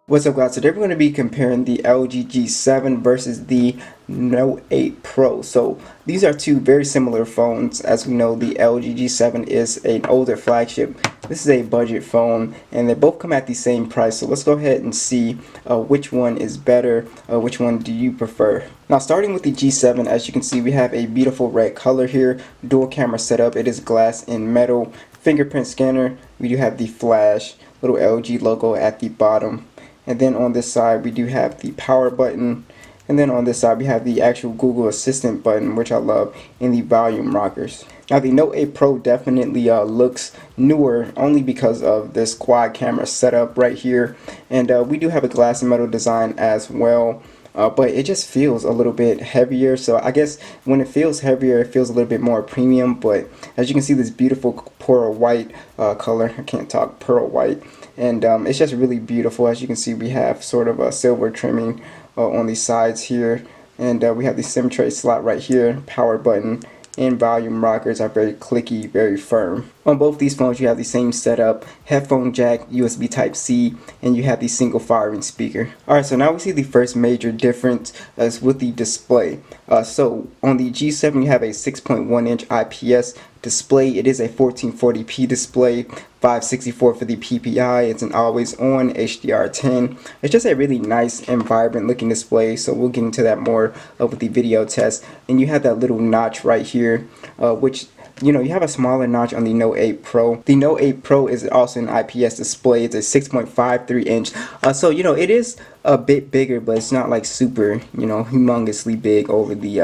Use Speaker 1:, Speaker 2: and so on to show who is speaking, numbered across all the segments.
Speaker 1: What's up, guys? Today we're going to be comparing the LG G7 versus the Note 8 Pro. So these are two very similar phones. As we know, the LG G7 is an older flagship. This is a budget phone, and they both come at the same price. So let's go ahead and see which one is better. Which one do you prefer? Now, starting with the G7, as you can see, we have a beautiful red color here. Dual camera setup. It is glass and metal. Fingerprint scanner. We do have the flash. Little LG logo at the bottom. And then on this side we do have the power button, and then on this side we have the actual Google Assistant button, which I love, in the volume rockers. Now the Note 8 Pro definitely looks newer only because of this quad camera setup right here, and we do have a glass and metal design as well. But it just feels a little bit heavier, so I guess when it feels heavier it feels a little bit more premium. But as you can see, this beautiful pearl white color, I can't talk, pearl white, and it's just really beautiful. As you can see, we have sort of a silver trimming on the sides here, and we have the SIM tray slot right here. Power button and volume rockers are very clicky, very firm. On both these phones you have the same setup: headphone jack, USB Type-C, and you have the single firing speaker. Alright, so now we see the first major difference is with the display. So on the G7 you have a 6.1-inch IPS display. It is a 1440p display, 564 for the PPI. It's an always on HDR10. It's just a really nice and vibrant looking display, so we'll get into that more with the video test. And you have that little notch right here, which, you know, you have a smaller notch on the Note 8 Pro. The Note 8 Pro is also an IPS display. It's a 6.53 inch. So, you know, it is a bit bigger, but it's not like super, you know, humongously big over the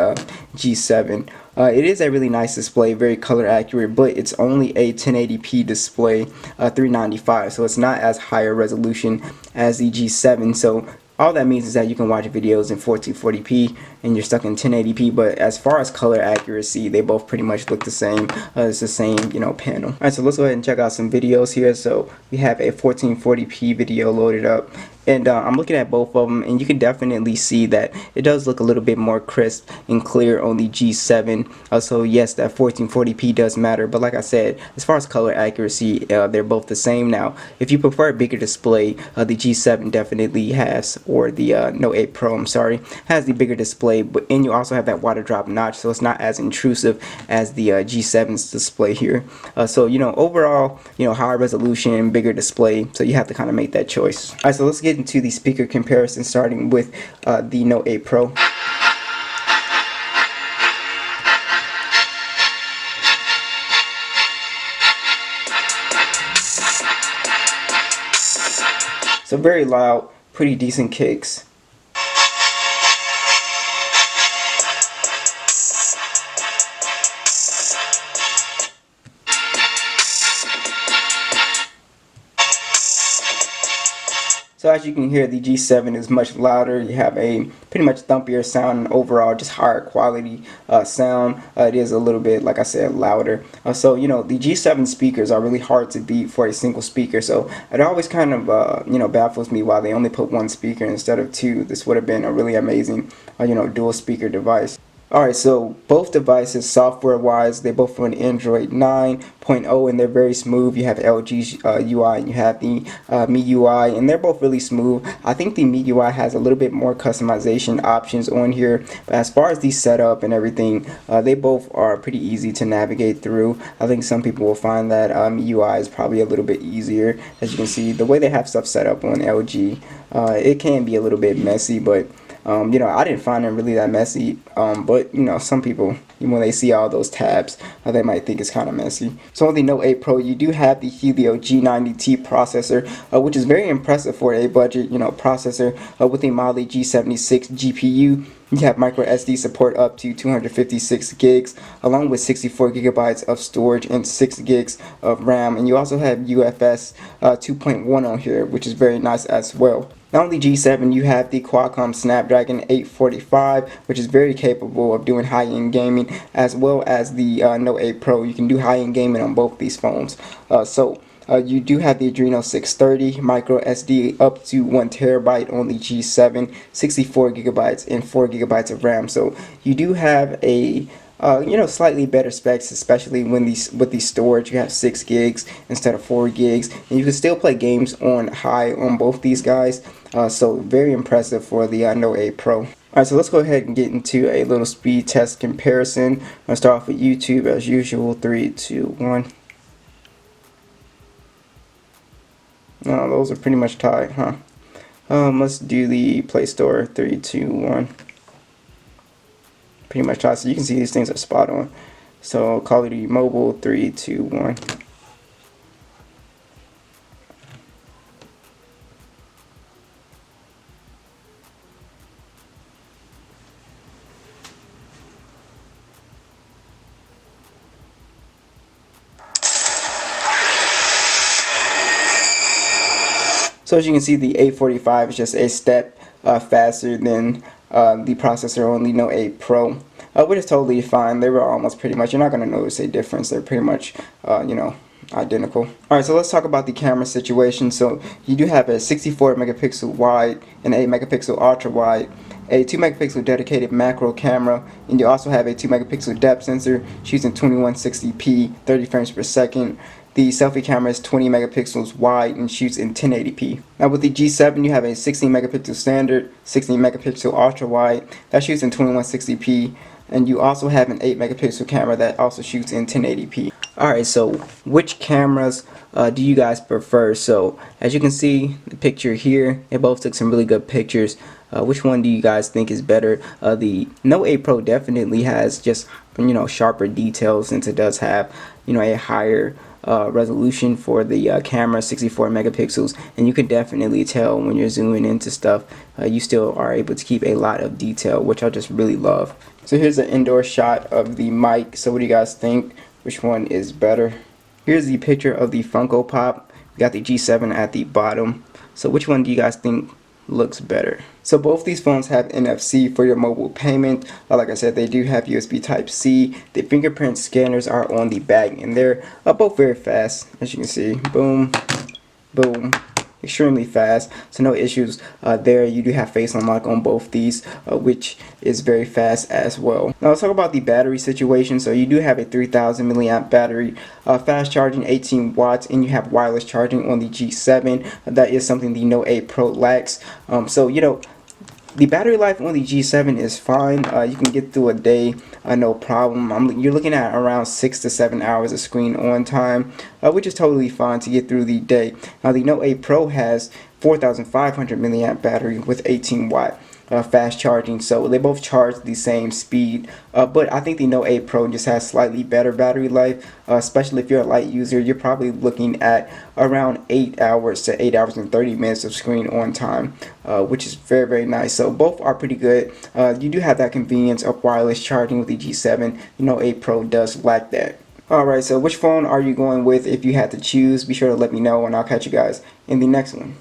Speaker 1: G7. It is a really nice display, very color accurate, but it's only a 1080p display, 395, so it's not as higher resolution as the G7. So all that means is that you can watch videos in 1440p and you're stuck in 1080p, but as far as color accuracy, they both pretty much look the same. It's the same, you know, panel. Alright, so let's go ahead and check out some videos here. So we have a 1440p video loaded up, and I'm looking at both of them, and you can definitely see that it does look a little bit more crisp and clear on the G7. So yes, that 1440p does matter, but like I said, as far as color accuracy, they're both the same. Now, if you prefer a bigger display, the G7 definitely has, or the Note 8 Pro, I'm sorry, has the bigger display, and you also have that water drop notch, so it's not as intrusive as the G7's display here. So, you know, overall, you know, higher resolution, bigger display, so you have to kind of make that choice. Alright, so let's get into the speaker comparison, starting with the Note 8 Pro. So very loud, pretty decent kicks. So as you can hear, the G7 is much louder. You have a pretty much thumpier sound, and overall just higher quality sound. It is a little bit, like I said, louder. So, you know, the G7 speakers are really hard to beat for a single speaker. So it always kind of, you know, baffles me why they only put one speaker instead of two. This would have been a really amazing, you know, dual speaker device. Alright, so both devices, software-wise, they both run Android 9.0, and they're very smooth. You have LG's UI and you have the MIUI, and they're both really smooth. I think the MIUI has a little bit more customization options on here, but as far as the setup and everything, they both are pretty easy to navigate through. I think some people will find that MIUI is probably a little bit easier. As you can see, the way they have stuff set up on LG, it can be a little bit messy, but you know, I didn't find it really that messy, but you know, some people, when they see all those tabs, they might think it's kind of messy. So on the Note 8 Pro, you do have the Helio G90T processor, which is very impressive for a budget, you know, processor with a Mali G76 GPU. You have micro SD support up to 256 gigs, along with 64 gigabytes of storage and 6 gigs of RAM. And you also have UFS 2.1 on here, which is very nice as well. Now on the G7, you have the Qualcomm Snapdragon 845, which is very capable of doing high-end gaming, as well as the Note 8 Pro. You can do high-end gaming on both these phones. You do have the Adreno 630 micro SD up to 1 terabyte on the G7, 64 gigabytes and 4 gigabytes of RAM. So you do have a slightly better specs, especially when with the storage. You have 6 gigs instead of 4 gigs, and you can still play games on high on both these guys. So very impressive for the Note 8 Pro. Alright, so let's go ahead and get into a little speed test comparison. I'm going to start off with YouTube as usual. 3, 2, 1. No, those are pretty much tied, huh? Let's do the Play Store. 3, 2, 1. Pretty much tied. So you can see these things are spot on. So Call of Duty Mobile. 3, 2, 1. So as you can see, the 845 is just a step faster than the processor on the Note 8 Pro, which is totally fine. They were almost pretty much, you're not going to notice a difference. They're pretty much, identical. Alright, so let's talk about the camera situation. So you do have a 64 megapixel wide and 8 megapixel ultra wide, a 2 megapixel dedicated macro camera, and you also have a 2 megapixel depth sensor shooting 2160p 30 frames per second. The selfie camera is 20 megapixels wide and shoots in 1080p. Now with the G7 you have a 16 megapixel standard, 16 megapixel ultra wide that shoots in 2160p, and you also have an 8 megapixel camera that also shoots in 1080p. Alright, so which cameras do you guys prefer? So as you can see the picture here, they both took some really good pictures. Which one do you guys think is better? The Note 8 Pro definitely has just sharper details, since it does have a higher resolution for the camera, 64 megapixels, and you can definitely tell when you're zooming into stuff, you still are able to keep a lot of detail, which I just really love. So here's an indoor shot of the mic. So what do you guys think? Which one is better? Here's the picture of the Funko Pop. We got the G7 at the bottom. So which one do you guys think looks better? So both these phones have NFC for your mobile payment. Like I said, they do have USB Type-C. The fingerprint scanners are on the back, and they're both very fast. As you can see, boom, boom, extremely fast. So no issues there. You do have Face Unlock on both these, which is very fast as well. Now let's talk about the battery situation. So you do have a 3000 milliamp battery, fast charging 18 watts, and you have wireless charging on the G7. That is something the Note 8 Pro lacks. The battery life on the G7 is fine. You can get through a day, no problem. You're looking at around 6 to 7 hours of screen on time, which is totally fine to get through the day. Now the Note 8 Pro has 4500 milliamp battery with 18 watt fast charging, so they both charge the same speed, but I think the Note 8 Pro just has slightly better battery life, especially if you're a light user. You're probably looking at around 8 hours to 8 hours and 30 minutes of screen on time, which is very, very nice. So both are pretty good. You do have that convenience of wireless charging with the G7. The Note 8 Pro does lack that. Alright, so which phone are you going with if you had to choose? Be sure to let me know, and I'll catch you guys in the next one.